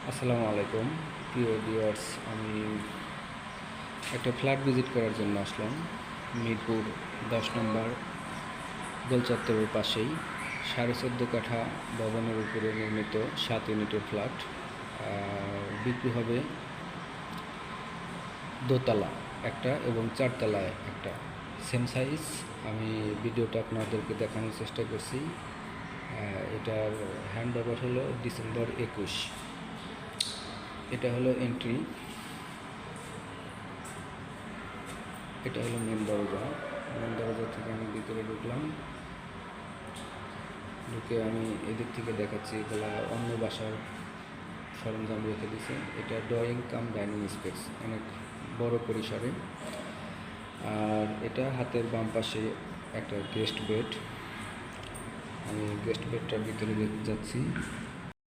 আসসালামু আলাইকুম প্রিয় ভিউয়ার্স। আমি একটা ফ্ল্যাট ভিজিট করার জন্য আসলাম মিরপুর 10 নম্বর গোল চত্বরের পাশেই 14.5 কাঠা ভবনের উপরে নির্মিত 7 ইউনিটের ফ্ল্যাট। বিক্রি হবে দোতলা একটা এবং চারতলায় একটা, সেম সাইজ। আমি ভিডিওটা আপনাদেরকে দেখানোর চেষ্টা করছি। এটার হ্যান্ড ওভার হলো ডিসেম্বর 21। এটা হলো এন্ট্রি, এটা হলো মেন দরজা। মেন দরজা থেকে আমি ভিতরে ঢুকলাম। ঢুকে আমি এদিক থেকে দেখাচ্ছি, এগুলা অন্য বাসার সরঞ্জাম রেখে দিছে। এটা ড্রয়িং কাম ডাইনিং স্পেস, অনেক বড় পরিসরে। আর এটা হাতের বাম পাশে একটা গেস্ট বেড। আমি গেস্ট বেডটার ভিতরে যাচ্ছি।